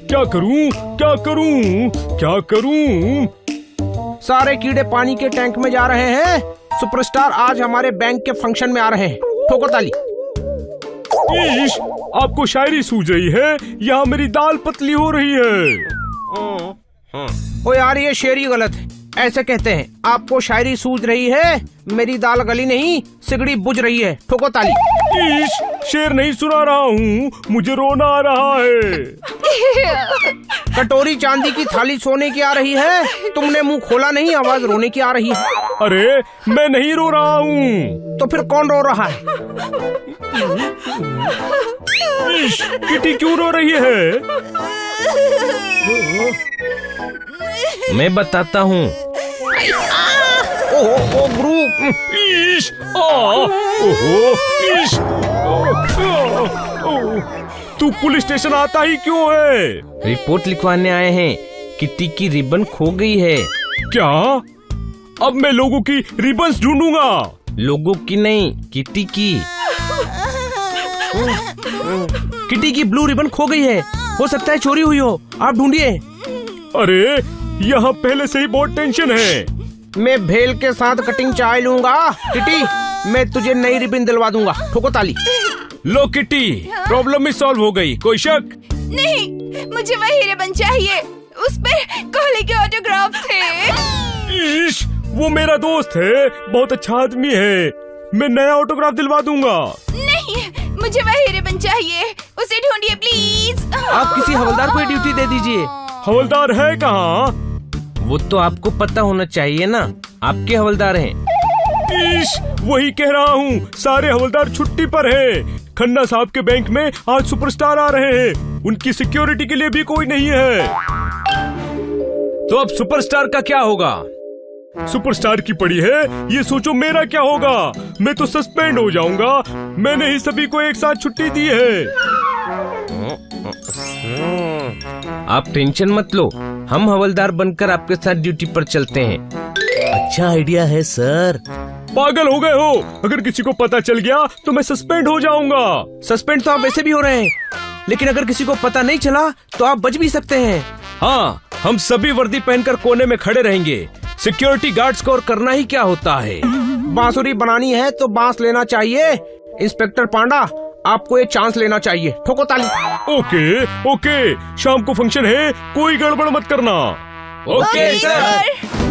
क्या करूं क्या करूं क्या करूं? सारे कीड़े पानी के टैंक में जा रहे हैं। सुपरस्टार आज हमारे बैंक के फंक्शन में आ रहे हैं। ठोको ताली। ईश, आपको शायरी सूझ रही है, यहाँ मेरी दाल पतली हो रही है। ओ यार, ये शेर ही गलत है। ऐसे कहते हैं, आपको शायरी सूझ रही है, मेरी दाल गली नहीं सिगड़ी बुझ रही है। ठोको ताली। ईश, शेर नहीं सुना रहा हूँ, मुझे रोना आ रहा है। कटोरी चांदी की थाली सोने की आ रही है, तुमने मुंह खोला नहीं, आवाज रोने की आ रही है। अरे मैं नहीं रो रहा हूँ। तो फिर कौन रो रहा है? ईश, किटी क्यों रो रही है? मैं बताता हूँ। ओहो गुरु। ईश, ओहो, ईश, तू पुलिस स्टेशन आता ही क्यों है? रिपोर्ट लिखवाने आए हैं, किटी की रिबन खो गई है। क्या? अब मैं लोगों की रिबन्स ढूंढूंगा। लोगों की नहीं, किटी की। किटी की ब्लू रिबन खो गई है, हो सकता है चोरी हुई हो, आप ढूंढिए। अरे यहाँ पहले से ही बहुत टेंशन है। मैं भेल के साथ कटिंग चाय लूंगा। किटी, मैं तुझे नई रिबन दिलवा दूंगा। ठोको ताली। लो किटी, प्रॉब्लम ही सॉल्व हो गई। कोई शक? नहीं, मुझे वही रिबन चाहिए, उस पर कोहली के ऑटोग्राफ थे। ईश, वो मेरा दोस्त है, बहुत अच्छा आदमी है, मैं नया ऑटोग्राफ दिलवा दूंगा। नहीं, मुझे वही रिबन चाहिए, उसे ढूंढिए प्लीज। आप किसी हवलदार को ड्यूटी दे दीजिए। हवलदार है कहाँ? वो तो आपको पता होना चाहिए ना, आपके हवलदार हैं। ईश, वही कह रहा हूँ, सारे हवलदार छुट्टी पर हैं। खन्ना साहब के बैंक में आज सुपरस्टार आ रहे हैं, उनकी सिक्योरिटी के लिए भी कोई नहीं है। तो अब सुपरस्टार का क्या होगा? सुपरस्टार की पड़ी है, ये सोचो मेरा क्या होगा। मैं तो सस्पेंड हो जाऊंगा, मैंने ही सभी को एक साथ छुट्टी दी है। आप टेंशन मत लो, हम हवलदार बनकर आपके साथ ड्यूटी पर चलते हैं। अच्छा आइडिया है सर। पागल हो गए हो? अगर किसी को पता चल गया तो मैं सस्पेंड हो जाऊंगा। सस्पेंड तो आप वैसे भी हो रहे हैं, लेकिन अगर किसी को पता नहीं चला तो आप बच भी सकते हैं। हाँ, हम सभी वर्दी पहनकर कोने में खड़े रहेंगे। सिक्योरिटी गार्ड्स को और करना ही क्या होता है। बांसुरी बनानी है तो बांस लेना चाहिए। इंस्पेक्टर पांडा, आपको ये चांस लेना चाहिए। ठोको ताली। ओके ओके, शाम को फंक्शन है, कोई गड़बड़ मत करना। Okay sir.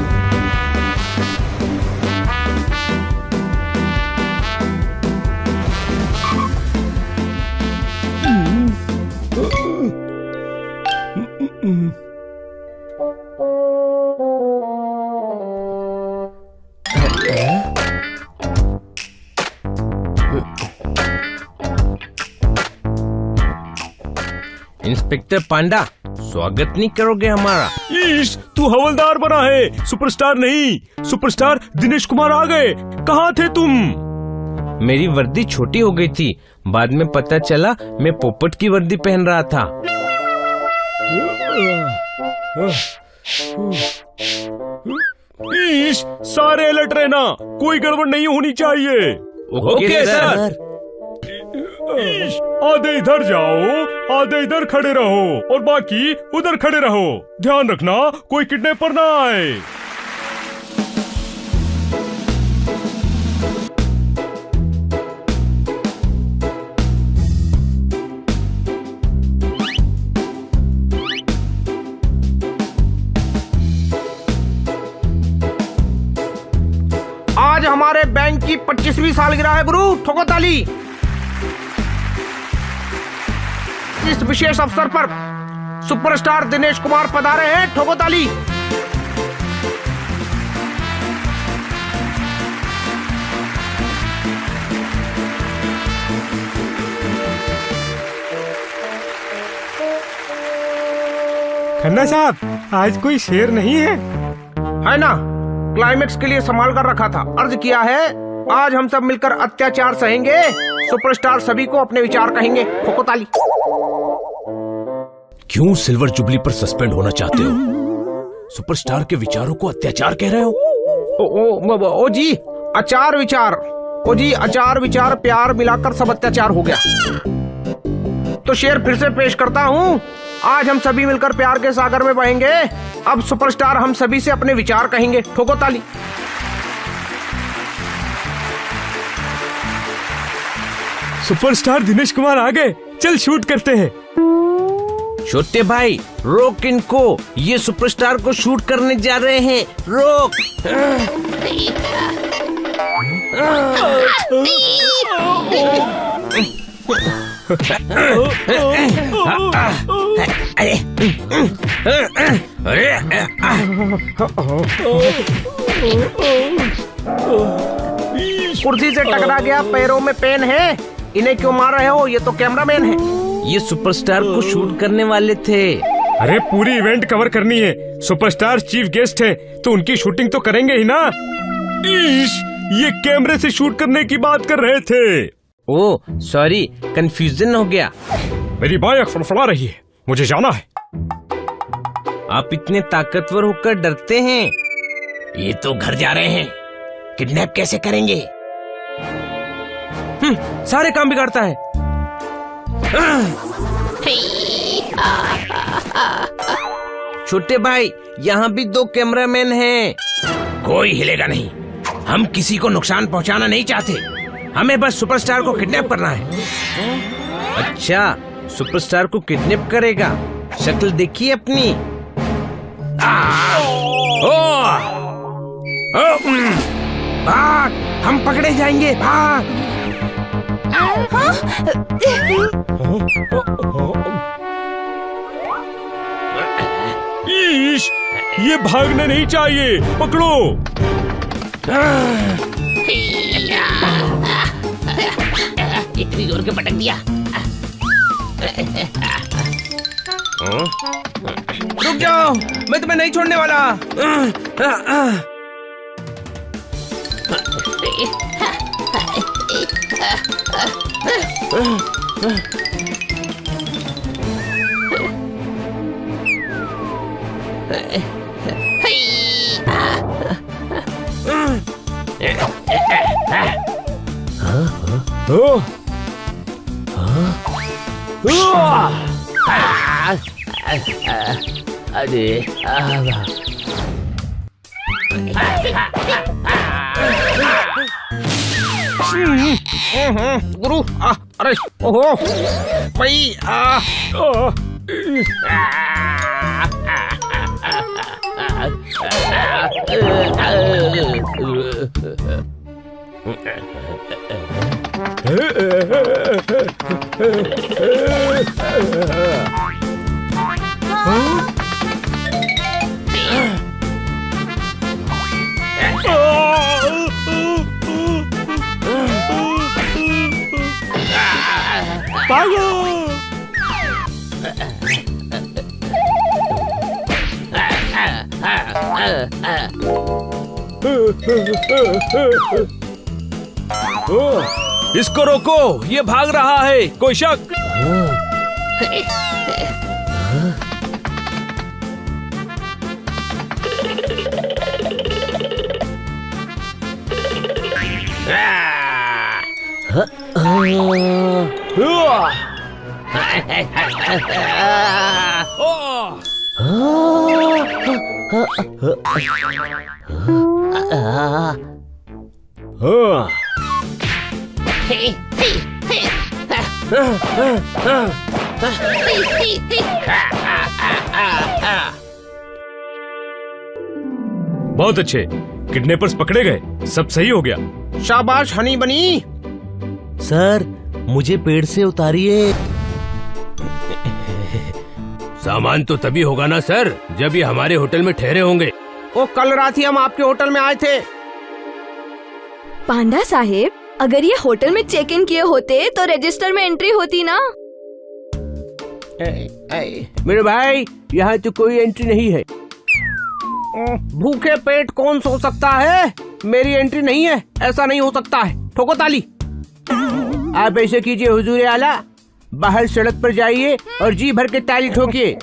इंस्पेक्टर पांडा, स्वागत नहीं करोगे हमारा? ईश, तू हवलदार बना है, सुपरस्टार नहीं। सुपरस्टार दिनेश कुमार आ गए, कहाँ थे तुम? मेरी वर्दी छोटी हो गई थी, बाद में पता चला मैं पोपट की वर्दी पहन रहा था। ईश, सारे अलर्ट रहना, कोई गड़बड़ नहीं होनी चाहिए। Okay sir. ईश, आधे इधर जाओ, आधे इधर खड़े रहो और बाकी उधर खड़े रहो। ध्यान रखना कोई किडनैपर ना आए। आज हमारे बैंक की 25वीं सालगिरह है गुरु। ठोको ताली। इस विशेष अवसर पर सुपरस्टार दिनेश कुमार पधारे हैं। ठोको ताली। खन्ना साहब, आज कोई शेर नहीं है? है ना, क्लाइमेक्स के लिए संभाल कर रखा था। अर्ज किया है, आज हम सब मिलकर अत्याचार सहेंगे। सुपरस्टार सभी को अपने विचार कहेंगे। ठोको ताली। क्यों सिल्वर जुबली पर सस्पेंड होना चाहते हो? सुपरस्टार के विचारों को अत्याचार कह रहे हो? ओ जी, अचार विचार। ओ जी, अचार विचार प्यार मिलाकर सब अत्याचार हो गया। तो शेर फिर से पेश करता हूँ। आज हम सभी मिलकर प्यार के सागर में बहेंगे। अब सुपरस्टार हम सभी से अपने विचार कहेंगे। ठोको ताली। सुपरस्टार दिनेश कुमार आ गए, चल शूट करते हैं। छोटे भाई रोक इनको, ये सुपरस्टार को शूट करने जा रहे हैं, रोक। कुर्सी से टकरा गया, पैरों में पेन है, इन्हें क्यों मार रहे हो? ये तो कैमरामैन है। ये सुपरस्टार को शूट करने वाले थे। अरे पूरी इवेंट कवर करनी है, सुपरस्टार चीफ गेस्ट है तो उनकी शूटिंग तो करेंगे ही ना। ईश, ये कैमरे से शूट करने की बात कर रहे थे। ओह सॉरी, कंफ्यूजन हो गया। मेरी बाइक फड़फड़ा रही है, मुझे जाना है। आप इतने ताकतवर होकर डरते हैं। ये तो घर जा रहे हैं, किडनैप कैसे करेंगे? सारे काम बिगाड़ता है। छोटे भाई, यहाँ भी 2 कैमरामैन हैं। कोई हिलेगा नहीं, हम किसी को नुकसान पहुंचाना नहीं चाहते, हमें बस सुपरस्टार को किडनैप करना है। अच्छा, सुपरस्टार को किडनैप करेगा? शक्ल देखिए अपनी। भाग, हम पकड़े जाएंगे, भाग। ईश, ये भागने नहीं चाहिए, पकड़ो। इतनी जोर के पटक दिया। रुक जाओ, मैं तुम्हें नहीं छोड़ने वाला। गुरु, अरे ओहो भाई, इसको रोको, ये भाग रहा है, कोई शक? बहुत अच्छे, किडनैपर्स पकड़े गए, सब सही हो गया। शाबाश हनी बनी। सर, मुझे पेड़ से उतारिए। सामान तो तभी होगा ना सर, जब ये हमारे होटल में ठहरे होंगे। वो कल रात ही हम आपके होटल में आए थे। पांडा साहेब, अगर ये होटल में चेक इन किए होते तो रजिस्टर में एंट्री होती ना। मेरे भाई, यहाँ तो कोई एंट्री नहीं है। भूखे पेट कौन सो सकता है? मेरी एंट्री नहीं है, ऐसा नहीं हो सकता है। ठोको ताली। आप ऐसे कीजिए हुजूर आला, बाहर सड़क पर जाइए और जी भर के ताली ठोकिए।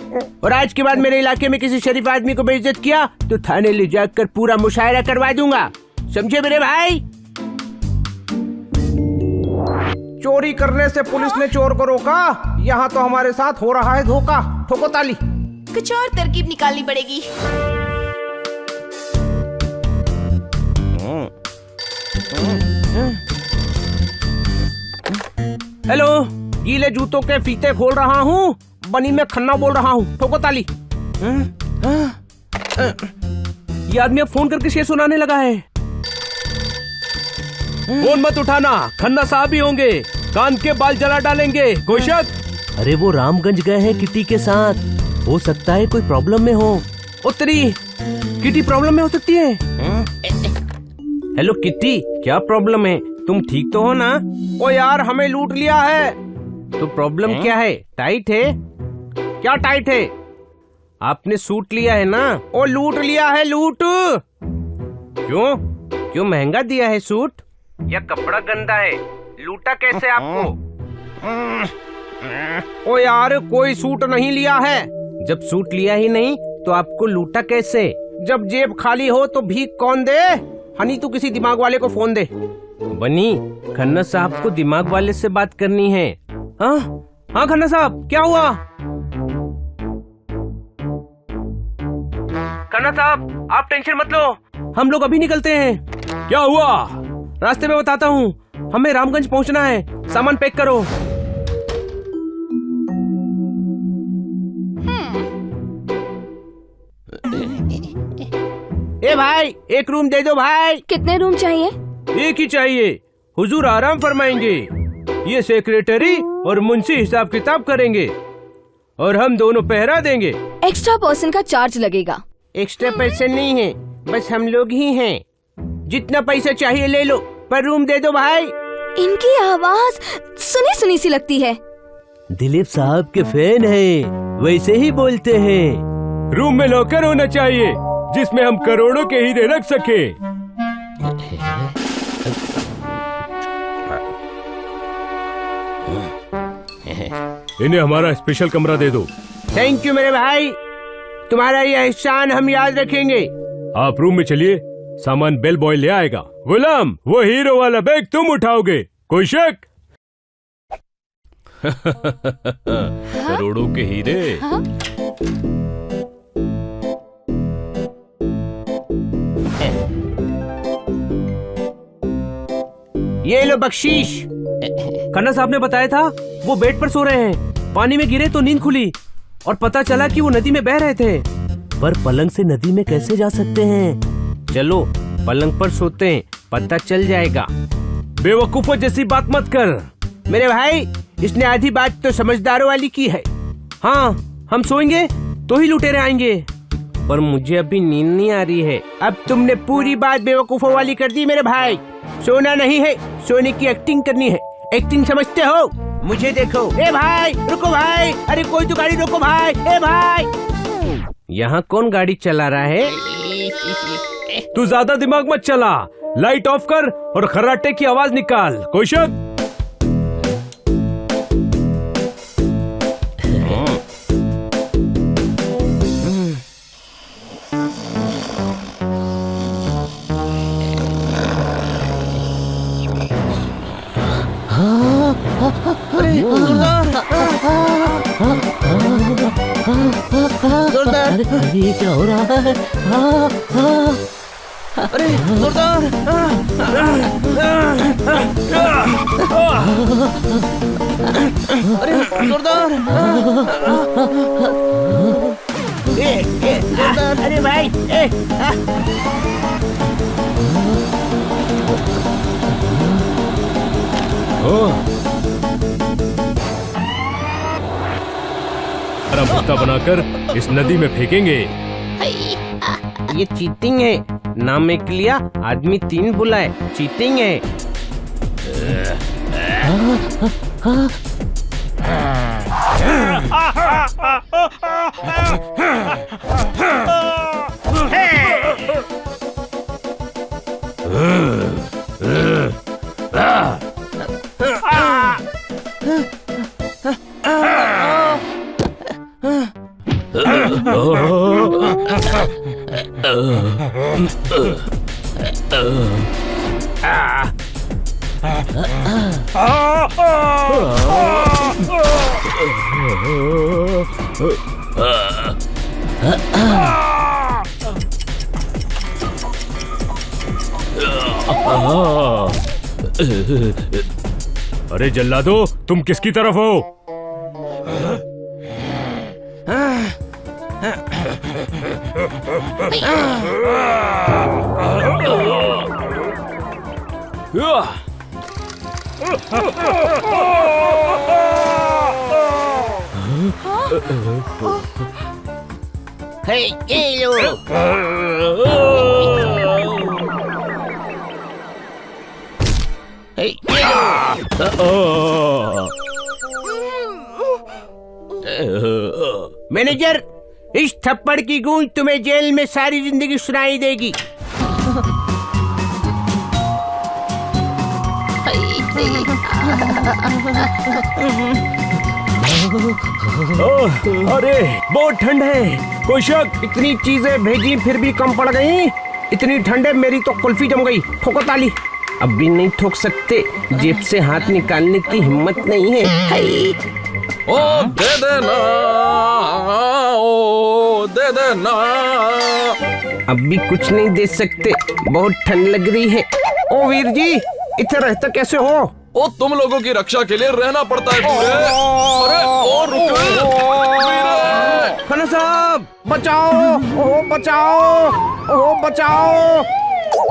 और आज के बाद मेरे इलाके में किसी शरीफ आदमी को बेइज्जत किया तो थाने ले जाकर पूरा मुशायरा करवा दूंगा, समझे मेरे भाई? चोरी करने से पुलिस ने चोर को रोका, यहाँ तो हमारे साथ हो रहा है धोखा। ठोको ताली। कुछ और तरकीब निकालनी पड़ेगी। हेलो, गीले जूतों के फीते खोल रहा हूँ। बनी में खन्ना बोल रहा हूँ। ठोको ताली। ये आदमी अब फोन करके शेर सुनाने लगा है। फोन मत उठाना, खन्ना साहब ही होंगे, कान के बाल जला डालेंगे। कोई शक? अरे वो रामगंज गए हैं किटी के साथ, हो सकता है कोई प्रॉब्लम में हो। उत्तरी किटी प्रॉब्लम में हो सकती है। हेलो किटी, क्या प्रॉब्लम है? तुम ठीक तो हो ना? ओ यार, हमें लूट लिया है। तो प्रॉब्लम क्या है? टाइट है? क्या टाइट है? आपने सूट लिया है ना? ओ लूट लिया है, लूट। क्यों क्यों महंगा दिया है सूट? या कपड़ा गंदा है? लूटा कैसे आपको? ओ यार, कोई सूट नहीं लिया है। जब सूट लिया ही नहीं तो आपको लूटा कैसे? जब जेब खाली हो तो भीख कौन दे? हनी, तू किसी दिमाग वाले को फोन दे। बनी, खन्ना साहब को दिमाग वाले से बात करनी है। हाँ हाँ खन्ना साहब, क्या हुआ? खन्ना साहब, आप टेंशन मत लो, हम लोग अभी निकलते हैं। क्या हुआ? रास्ते में बताता हूँ। हमें रामगंज पहुँचना है। सामान पैक करो। ए भाई, एक रूम दे दो भाई। कितने रूम चाहिए? एक ही चाहिए, हुजूर आराम फरमाएंगे। ये सेक्रेटरी और मुंशी हिसाब किताब करेंगे और हम दोनों पहरा देंगे। एक्स्ट्रा पर्सन का चार्ज लगेगा। एक्स्ट्रा पैसे नहीं है, बस हम लोग ही हैं। जितना पैसा चाहिए ले लो, पर रूम दे दो भाई। इनकी आवाज सुनी सुनी सी लगती है। दिलीप साहब के फैन हैं, वैसे ही बोलते हैं। रूम में लॉकर होना चाहिए जिसमें हम करोड़ों के हीरे रख सके। इन्हें हमारा स्पेशल कमरा दे दो। थैंक यू मेरे भाई, तुम्हारा ये एहसान हम याद रखेंगे। आप रूम में चलिए, सामान बेल बॉय ले आएगा। गुलाम, वो हीरो वाला बैग तुम उठाओगे, कोई शक? करोड़ों के हीरे। ये लो बख्शीश। खन्ना साहब ने बताया था वो बेड पर सो रहे हैं। पानी में गिरे तो नींद खुली और पता चला कि वो नदी में बह रहे थे। पर पलंग से नदी में कैसे जा सकते हैं? चलो पलंग पर सोते हैं, पता चल जाएगा। बेवकूफों जैसी बात मत कर मेरे भाई, इसने आधी बात तो समझदारों वाली की है। हाँ, हम सोएंगे तो ही लुटेरे आएंगे, पर मुझे अभी नींद नहीं आ रही है। अब तुमने पूरी बात बेवकूफों वाली कर दी मेरे भाई। सोना नहीं है, सोने की एक्टिंग करनी है। एक्टिंग समझते हो? मुझे देखो। ए भाई रुको भाई, अरे कोई तो गाड़ी रोको भाई। ए भाई, यहाँ कौन गाड़ी चला रहा है? तू ज्यादा दिमाग मत चला, लाइट ऑफ कर और खर्राटे की आवाज निकाल। कोई शक? अरे ये क्या हो रहा है? अरे जोरदार! अरे जोरदार! जोरदार! अरे भाई! मुक्ता बनाकर इस नदी में फेंकेंगे। ये चीटिंग है। नाम एक लिया, आदमी 3 बुलाए। चीटिंग है। अरे जल्लादो, तुम किसकी तरफ हो? मैनेजर, इस थप्पड़ की गूंज तुम्हें जेल में सारी जिंदगी सुनाई देगी। अरे बहुत ठंड है, कोई शक? इतनी चीजें भेजी फिर भी कम पड़ गई। इतनी ठंड है, मेरी तो कुल्फी जम गई। ठोको ताली। अब भी नहीं ठोक सकते, जेब से हाथ निकालने की हिम्मत नहीं है। ओ दे देना, ओ दे देना। अब भी कुछ नहीं दे सकते, बहुत ठंड लग रही है। ओ वीर जी, इतने रहते कैसे हो? ओ तुम लोगों की रक्षा के लिए रहना पड़ता है वीरे। अरे ओ रुको वीरे। खाना साहब बचाओ, ओ बचाओ, ओ बचाओ।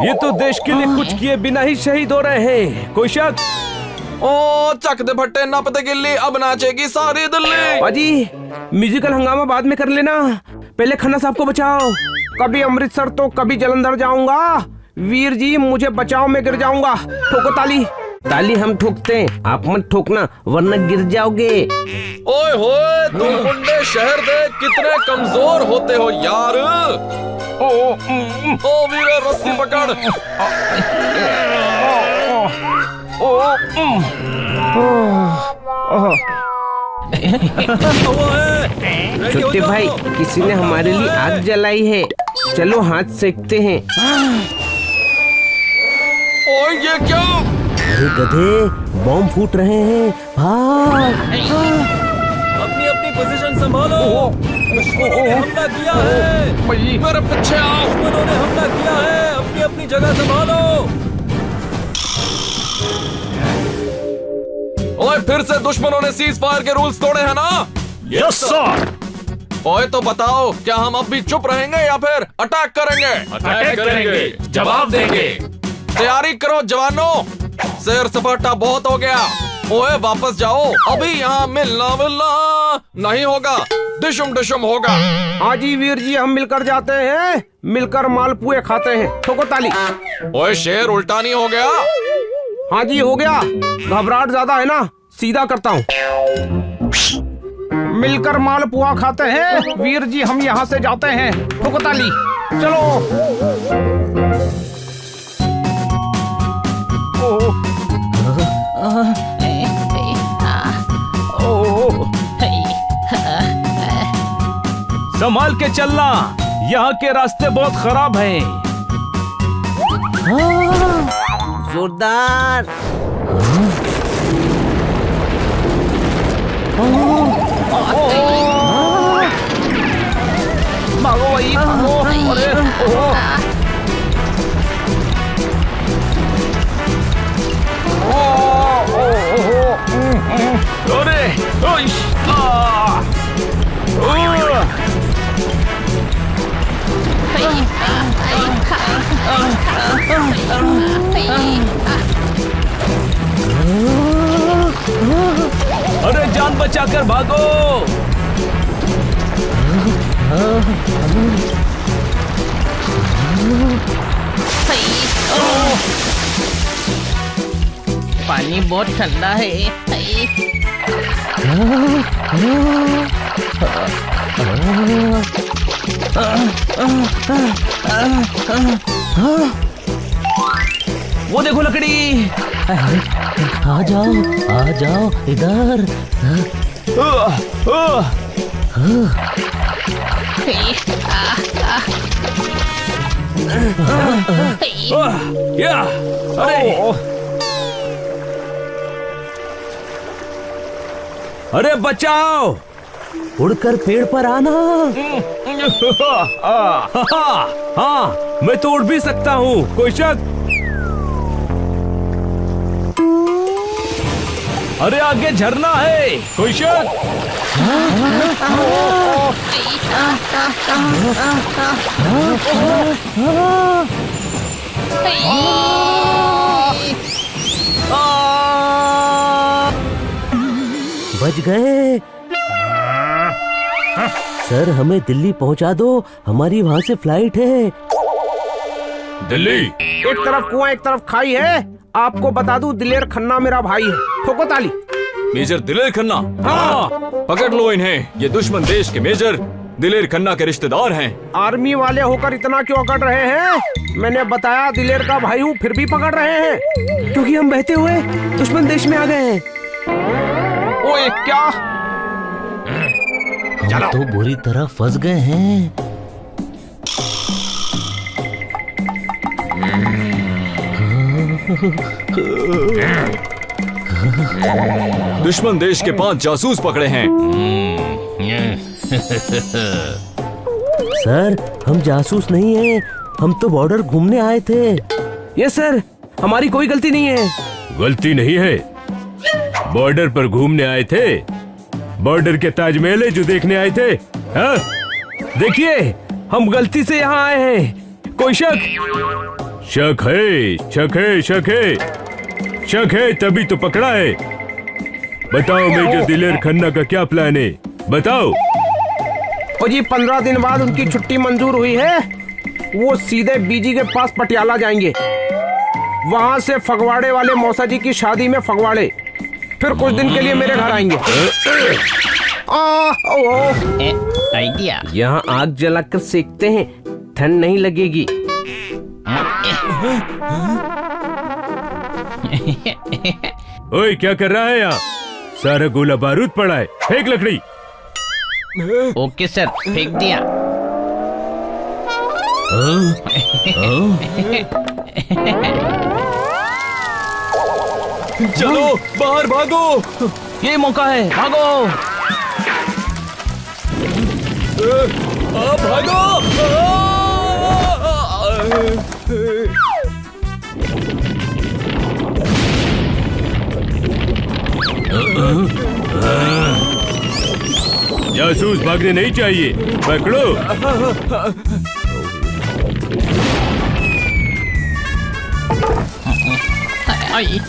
ये तो देश के लिए कुछ किए बिना ही शहीद हो रहे हैं, कोई शक? ओ चक दे भट्टे नपते गिल्ली, अब नाचेगी सारी दिल्ली। बाजी, म्यूजिकल हंगामा बाद में कर लेना, पहले खन्ना साहब को बचाओ। कभी अमृतसर तो कभी जलंधर जाऊंगा। वीर जी मुझे बचाओ, मैं गिर जाऊंगा। ठोको ताली। ताली हम ठोकते हैं, आप मत ठोकना वरना गिर जाओगे। ओए होए, तुम मुंडे शहर दे कितने कमजोर होते हो यार। ओ वीरे रस्सी पकड़। छोटे भाई, किसी ने हमारे लिए आग जलाई है, चलो हाथ सेकते हैं। ओए ये क्या? अरे गधे, बॉम्ब फूट रहे हैं, भाग। अपनी अपनी पोजीशन संभालो। दुश्मनों ने हमला किया है। मेरे पीछे आओ। दुश्मनों ने हमला किया है, अपनी अपनी जगह संभालो। ओए फिर से दुश्मनों ने सीज फायर के रूल्स तोड़े हैं ना? Yes sir. ओए तो बताओ, क्या हम अब भी चुप रहेंगे या फिर अटैक करेंगे? अटैक करेंगे, जवाब देंगे। तैयारी करो जवानों, सैर सपाटा बहुत हो गया। ओए वापस जाओ, अभी यहाँ मिलना नहीं होगा, डिशुम डिशुम होगा। हाँ जी वीर जी, हम मिलकर जाते हैं, मिलकर मालपुए खाते हैं। ठोको ताली। ओए शेर उल्टा नहीं हो गया? हाँ जी हो गया, घबराहट ज्यादा है ना, सीधा करता हूँ। मिलकर मालपुआ खाते हैं वीर जी, हम यहाँ से जाते हैं। ठोको ताली। चलो। संभाल के चलना, यहाँ के रास्ते बहुत खराब हैं। जोरदार। भागो भाई, भागो। अरे अरे जान बचाकर भागो। पानी बहुत ठंडा है। वो देखो लकड़ी। आ जाओ इधर। अरे अरे बचाओ! उड़कर पेड़ पर आना। हाँ, मैं तो उड़ भी सकता हूँ, कोई शक? अरे आगे झरना है, कोई शक? बच गए। सर हमें दिल्ली पहुंचा दो, हमारी वहाँ से फ्लाइट है। दिल्ली? एक तरफ कुआं एक तरफ खाई है। आपको बता दूं, दिलेर खन्ना मेरा भाई है। ठोको ताली। मेजर दिलेर खन्ना? हाँ। पकड़ लो इन्हें, ये दुश्मन देश के मेजर दिलेर खन्ना के रिश्तेदार हैं। आर्मी वाले होकर इतना क्यों अकड़ रहे हैं? मैंने बताया दिलेर का भाई हूँ, फिर भी पकड़ रहे हैं। क्योंकि हम बहते हुए दुश्मन देश में आ गए हैं। ओए क्या? हम तो बुरी तरह फंस गए हैं। दुश्मन देश के 5 जासूस पकड़े हैं। सर हम जासूस नहीं हैं, हम तो बॉर्डर घूमने आए थे। यस सर, हमारी कोई गलती नहीं है। गलती नहीं है, बॉर्डर पर घूमने आए थे। बॉर्डर के ताजमहल है जो देखने आए थे। हाँ? देखिए, हम गलती से यहाँ आए हैं। कोई शक? शक है, शक है, शक है, शक है, तभी तो पकड़ा है। बताओ मेजर दिलेर खन्ना का क्या प्लान है, बताओ। ओ जी, 15 दिन बाद उनकी छुट्टी मंजूर हुई है। वो सीधे बीजी के पास पटियाला जाएंगे। वहाँ से फगवाड़े वाले मौसा जी की शादी में फगवाड़े, फिर कुछ दिन के लिए मेरे घर आएंगे। आइडिया। यहाँ आग जलाकर सेकते हैं, ठंड नहीं लगेगी। ओए क्या कर रहा है यहाँ? सारा गोला बारूद पड़ा है, फेंक लकड़ी। ओके सर, फेंक दिया। चलो बाहर भागो, ये मौका है, भागो। भागो। जासूस भागने नहीं चाहिए, पकड़ो। आई।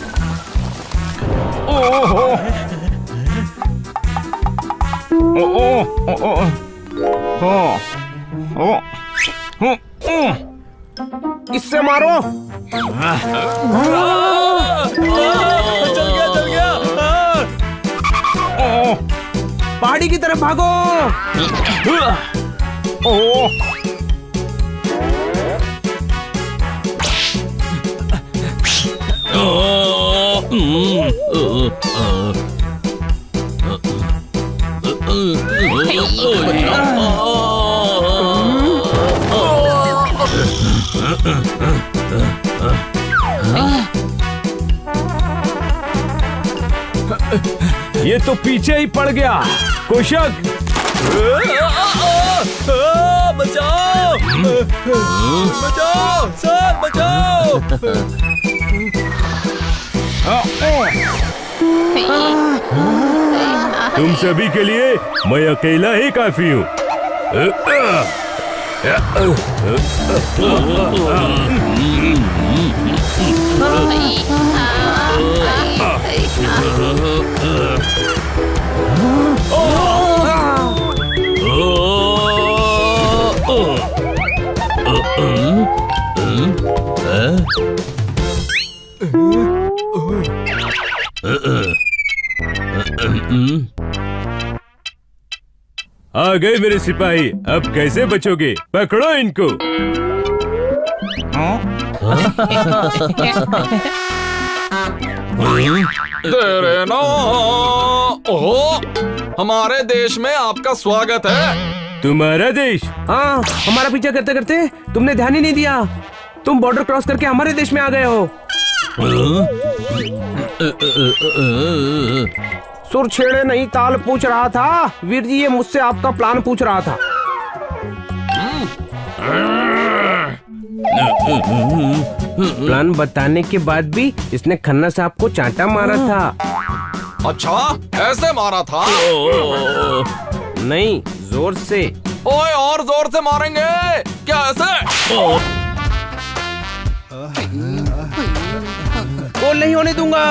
इससे मारो। चल गया। पहाड़ी की तरफ भागो। ये तो पीछे ही पड़ गया, कोई शक? बचाओ, बचाओ सर, बचाओ। तुम सभी के लिए मैं अकेला ही काफी हूँ। आ गए मेरे सिपाही, अब कैसे बचोगे? पकड़ो इनको। तेरे ना, ओहो, हमारे देश में आपका स्वागत है। तुम्हारा देश? हाँ, हमारा पीछा करते करते तुमने ध्यान ही नहीं दिया। तुम बॉर्डर क्रॉस करके हमारे देश में आ गए हो। सुर छेड़े नहीं ताल पूछ रहा था। वीर जी ये मुझसे आपका प्लान पूछ रहा था। प्लान बताने के बाद भी इसने खन्ना साहब को चांटा मारा था। अच्छा, ऐसे मारा था? नहीं, जोर से। ओए, और जोर से मारेंगे क्या ऐसे? गोल नहीं होने दूंगा।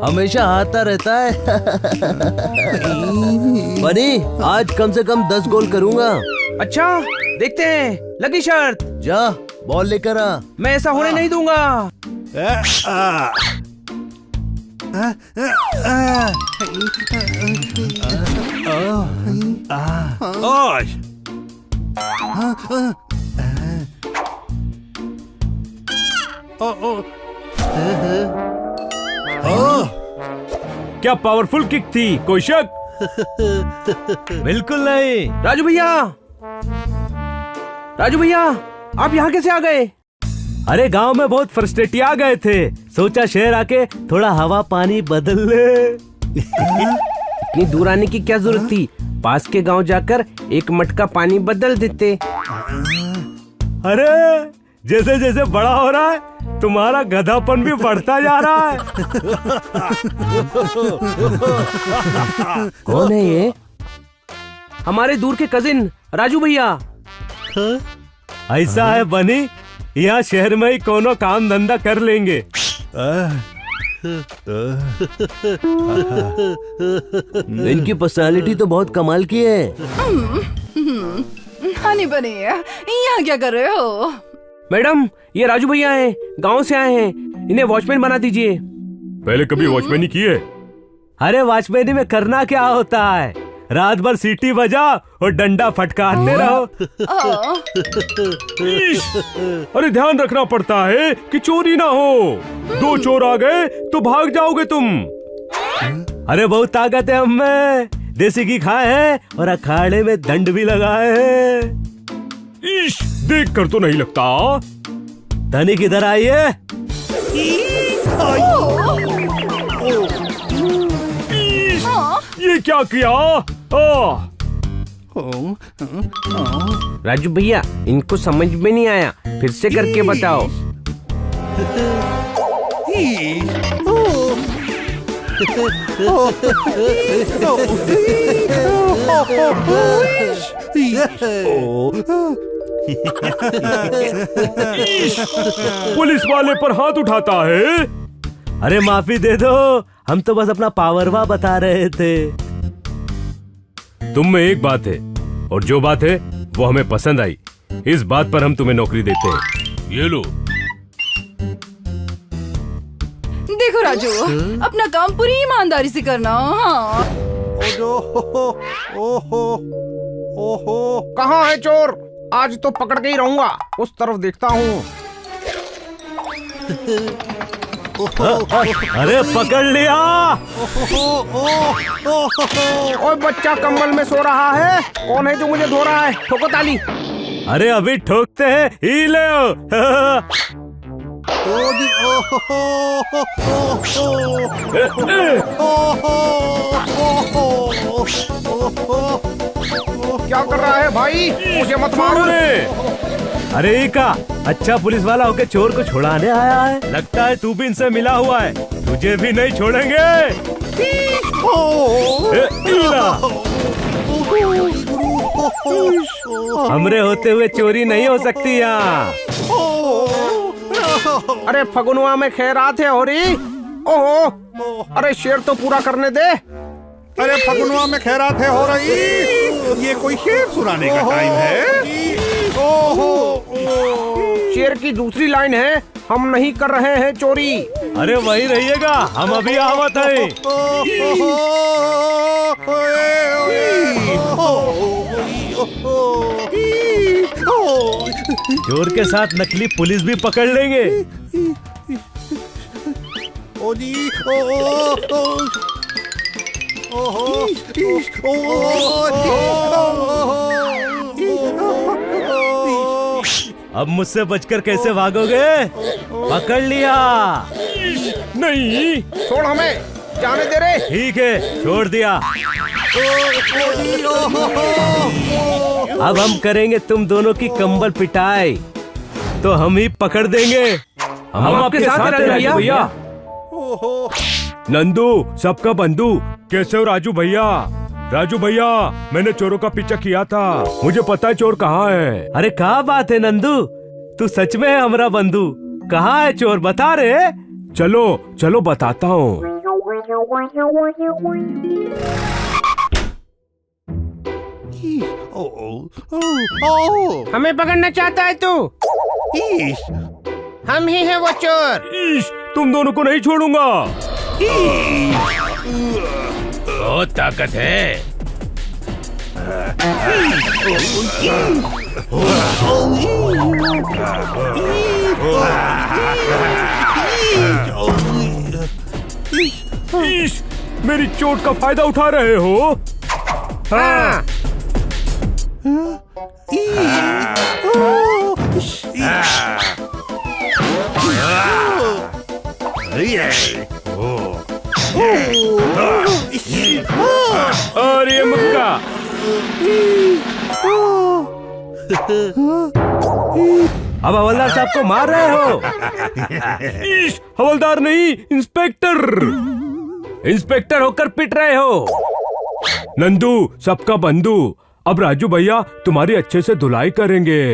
हमेशा हारता रहता है। बनी, आज कम से कम 10 गोल करूंगा। अच्छा, देखते हैं। लगी शर्त। जा, बॉल लेकर आ। मैं ऐसा होने नहीं दूंगा। क्या पावरफुल किक थी, कोई शक? बिल्कुल नहीं। राजू भैया, राजू भैया, आप यहाँ कैसे आ गए? अरे गांव में बहुत फ्रस्ट्रेटी आ गए थे, सोचा शहर आके थोड़ा हवा पानी बदल ले। इतनी दूर आने की क्या जरूरत थी? पास के गांव जाकर एक मटका पानी बदल देते। अरे जैसे जैसे बड़ा हो रहा है तुम्हारा गधापन भी बढ़ता जा रहा है। कौन है ये? हमारे दूर के कजिन राजू भैया। ऐसा है बनी, यहाँ शहर में ही कोनो काम धंधा कर लेंगे। इनकी पर्सनालिटी तो बहुत कमाल की है। हनी बनी, यहाँ क्या कर रहे हो? मैडम, ये राजू भैया हैं, गांव से आए हैं। इन्हें वॉचमैन बना दीजिए। पहले कभी वॉचमैनी किए? अरे वॉचमैनी में करना क्या होता है? रात भर सीटी बजा और डंडा फटकारते रहो। अरे ध्यान रखना पड़ता है कि चोरी ना हो। 2 चोर आ गए तो भाग जाओगे तुम। अरे बहुत ताकत है हमें, देसी घी खाए हैं और अखाड़े में दंड भी लगाए हैं। देख कर तो नहीं लगता। धनी किधर आइए। ये क्या किया? राजू भैया, इनको समझ में नहीं आया, फिर से करके बताओ। पुलिस वाले पर हाथ उठाता है। अरे माफी दे दो, हम तो बस अपना पावरवा बता रहे थे। तुम में एक बात है और जो बात है वो हमें पसंद आई। इस बात पर हम तुम्हें नौकरी देते हैं। ये लो। देखो राजू, अपना काम पूरी ईमानदारी से करना। हाँ। कहाँ है चोर? आज तो पकड़ के ही रहूंगा। उस तरफ देखता हूँ। अरे पकड़ लिया। ओए बच्चा कंबल में सो रहा है। कौन है जो मुझे धो रहा है? ठोको ताली। अरे अभी ठोकते हैं, ही ले। क्या कर रहा है भाई? मुझे मत मारो। अरे का अच्छा पुलिस वाला होके चोर को छुड़ाने आया है। लगता है तू भी इनसे मिला हुआ है, तुझे भी नहीं छोड़ेंगे। हमरे होते हुए चोरी नहीं हो सकती यहाँ। अरे फगुनवा में खैरात है हो रही। ओहो, अरे शेर तो पूरा करने दे। अरे फगुनवा में खैरात है हो रही। ये कोई शेर सुनाने का टाइम है? ओहो, शेर की दूसरी लाइन है, हम नहीं कर रहे हैं चोरी। अरे वही रहिएगा, हम अभी आवत है। चोर के साथ नकली पुलिस भी पकड़ लेंगे। ओ जी, अब मुझसे बचकर कैसे भागोगे? पकड़ लिया। नहीं, छोड़ हमें, जाने दे रे। ठीक है, छोड़ दिया। अब हम करेंगे तुम दोनों की कंबल पिटाई, तो हम ही पकड़ देंगे। हम आपके साथ रहेंगे भैया। नंदू सबका बंधु। कैसे हो राजू भैया? राजू भैया, मैंने चोरों का पीछा किया था, मुझे पता है चोर कहाँ है। अरे क्या बात है नंदू, तू सच में है हमारा बंधु। कहाँ है चोर, बता रे। चलो चलो बताता हूँ। हमें पकड़ना चाहता है तू? हम ही हैं वो चोर। तुम दोनों को नहीं छोड़ूंगा। बहुत ताकत है। मेरी चोट का फायदा उठा रहे हो? हाँ। और ये मुक्का। अब हवलदार साहब को मार रहे हो? हवलदार नहीं, इंस्पेक्टर। इंस्पेक्टर होकर पिट रहे हो। नंदू सबका बंधु। अब राजू भैया तुम्हारी अच्छे से धुलाई करेंगे।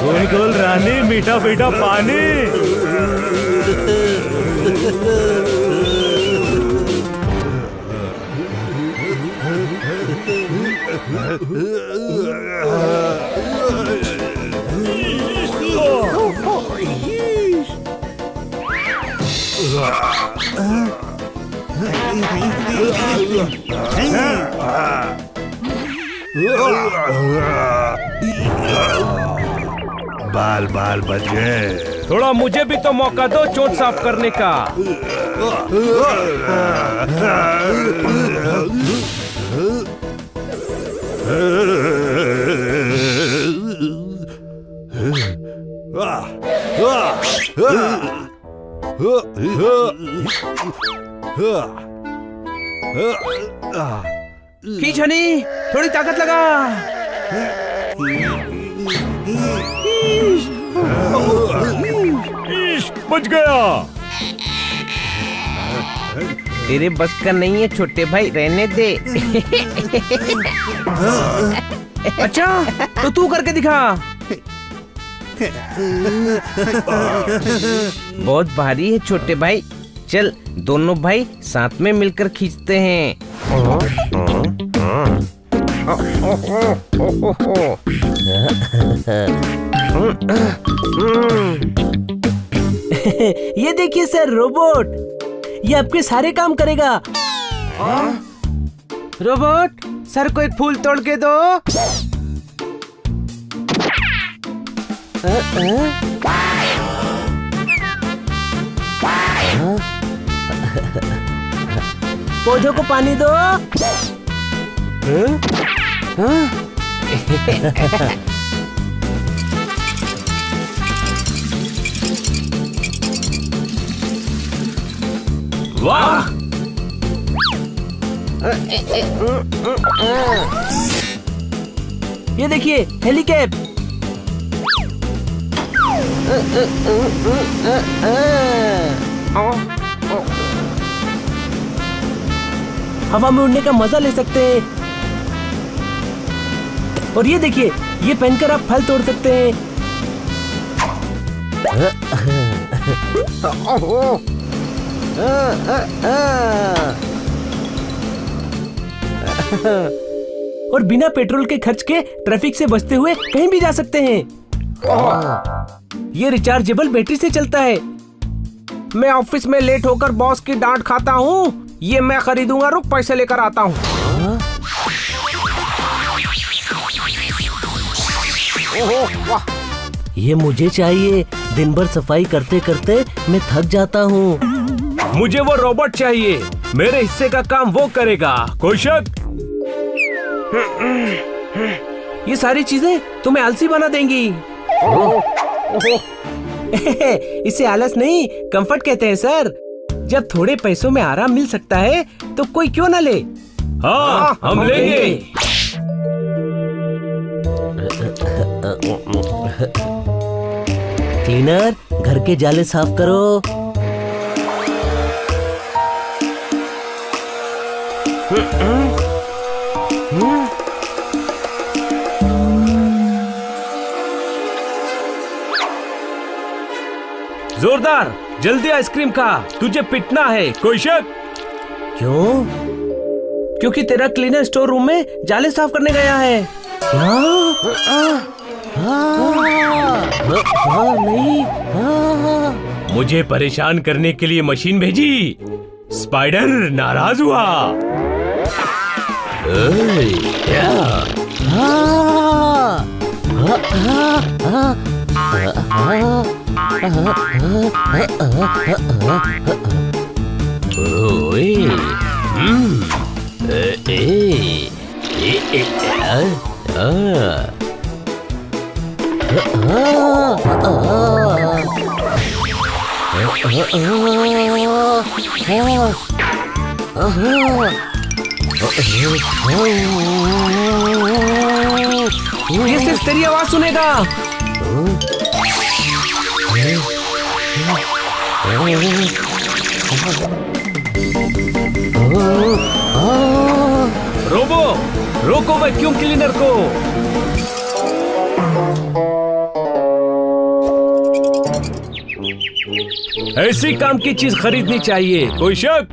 गोल गोल रानी, मीठा मीठा पानी। बाल बाल बच गए। थोड़ा मुझे भी तो मौका दो चोट साफ करने का। खींच हनी, थोड़ी ताकत लगा। बच गया। तेरे बस का नहीं है छोटे भाई, रहने दे। अच्छा, तो तू करके दिखा। बहुत भारी है छोटे भाई, चल दोनों भाई साथ में मिलकर खींचते हैं। ये देखिए सर, रोबोट। ये आपके सारे काम करेगा। रोबोट, सर को एक फूल तोड़ के दो। पौधों को पानी दो। वाह! ये देखिए, हेलीकैप। हवा में उड़ने का मजा ले सकते हैं। और ये देखिए, ये पहनकर आप फल तोड़ सकते हैं। और बिना पेट्रोल के खर्च के ट्रैफिक से बचते हुए कहीं भी जा सकते हैं। ये रिचार्जेबल बैटरी से चलता है। मैं ऑफिस में लेट होकर बॉस की डांट खाता हूँ। ये मैं खरीदूंगा, रुक पैसे लेकर आता हूँ। ये मुझे चाहिए। दिन भर सफाई करते करते मैं थक जाता हूँ। मुझे वो रोबोट चाहिए, मेरे हिस्से का काम वो करेगा। कोई शक? ये सारी चीजें तुम्हें आलसी बना देंगी। इसे आलस नहीं, कंफर्ट कहते हैं सर। जब थोड़े पैसों में आराम मिल सकता है तो कोई क्यों ना ले। हाँ, हम लेंगे। क्लीनर, घर के जाले साफ करो। जोरदार, जल्दी आइसक्रीम खा, तुझे पिटना है। कोई शक? क्यों? क्योंकि तेरा क्लीनर स्टोर रूम में जाले साफ करने गया है। नहीं। मुझे परेशान करने के लिए मशीन भेजी। स्पाइडर नाराज हुआ। ये सिर्फ तेरी आवाज सुनेगा। रोबो, रोको वैक्यूम क्लीनर को। ऐसी काम की चीज खरीदनी चाहिए। कोई शक?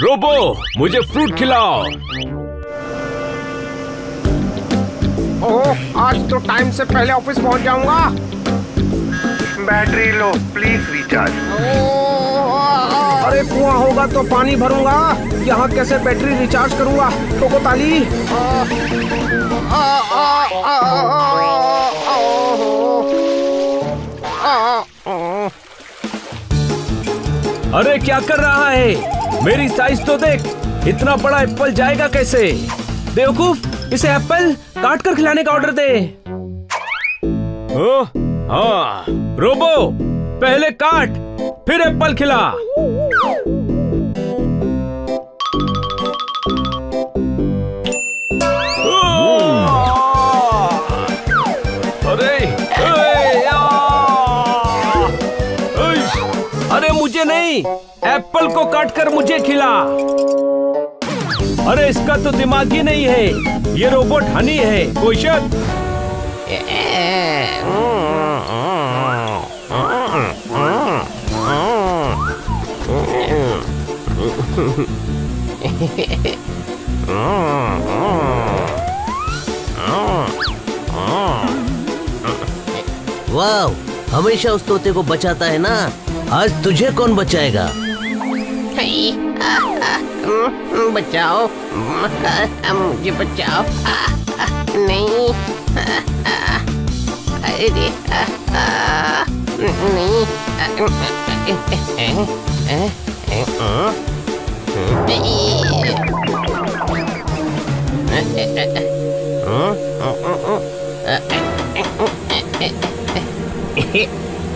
रोबो, मुझे फ्रूट खिलाओ। ओह, आज तो टाइम से पहले ऑफिस पहुंच जाऊंगा। Battery low, please recharge. अरे कुआं होगा तो पानी भरूंगा, यहाँ कैसे बैटरी रिचार्ज करूंगा। ठोको ताली। अरे क्या कर रहा है? मेरी साइज तो देख, इतना बड़ा एप्पल जाएगा कैसे? बेवकूफ, इसे एप्पल काट कर खिलाने का ऑर्डर दे। हाँ, रोबो, पहले काट, फिर एप्पल खिला। अरे मुझे नहीं, एप्पल को काट कर मुझे खिला। अरे इसका तो दिमाग ही नहीं है, ये रोबोट हनी है। कोई शक? वाह, हमेशा उस तोते को बचाता है ना। आज तुझे कौन बचाएगा? बचाओ, मुझे बचाओ। नहीं, अरे नहीं।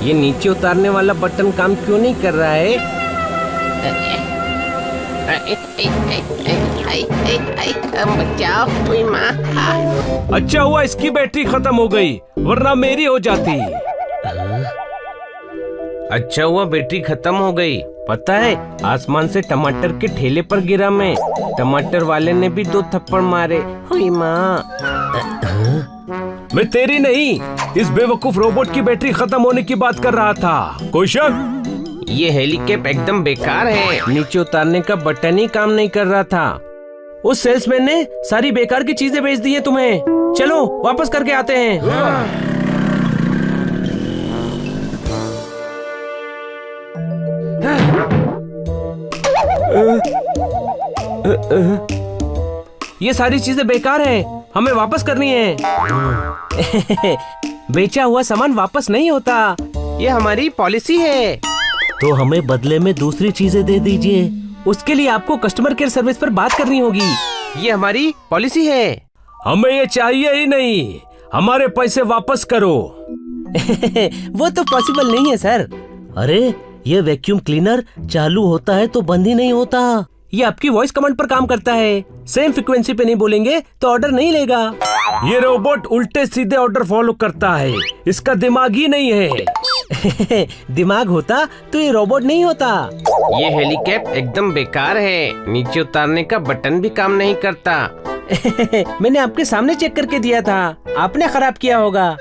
ये नीचे उतारने वाला बटन काम क्यों नहीं कर रहा है? बचाओ, कोई माँ। अच्छा हुआ इसकी बैटरी खत्म हो गई, वरना मेरी हो जाती। अच्छा हुआ बैटरी खत्म हो गई। पता है, आसमान से टमाटर के ठेले पर गिरा मैं। टमाटर वाले ने भी 2 थप्पड़ मारे। हुई माँ। मैं तेरी नहीं, इस बेवकूफ रोबोट की बैटरी खत्म होने की बात कर रहा था। कोई शक? ये हेलीकैप एकदम बेकार है। नीचे उतारने का बटन ही काम नहीं कर रहा था। उस सेल्समैन ने सारी बेकार की चीजें बेच दी है तुम्हें। चलो वापस करके आते हैं। ये सारी चीजें बेकार हैं, हमें वापस करनी है। बेचा हुआ सामान वापस नहीं होता, ये हमारी पॉलिसी है। तो हमें बदले में दूसरी चीजें दे दीजिए। उसके लिए आपको कस्टमर केयर सर्विस पर बात करनी होगी। ये हमारी पॉलिसी है। हमें ये चाहिए ही नहीं, हमारे पैसे वापस करो। वो तो पॉसिबल नहीं है सर। अरे ये वैक्यूम क्लीनर चालू होता है तो बंद ही नहीं होता। ये आपकी वॉइस कमांड पर काम करता है। सेम फ्रीक्वेंसी पे नहीं बोलेंगे तो ऑर्डर नहीं लेगा। ये रोबोट उल्टे सीधे ऑर्डर फॉलो करता है, इसका दिमाग ही नहीं है। दिमाग होता तो ये रोबोट नहीं होता। ये हेलीकॉप्टर एकदम बेकार है, नीचे उतारने का बटन भी काम नहीं करता। मैंने आपके सामने चेक करके दिया था, आपने खराब किया होगा।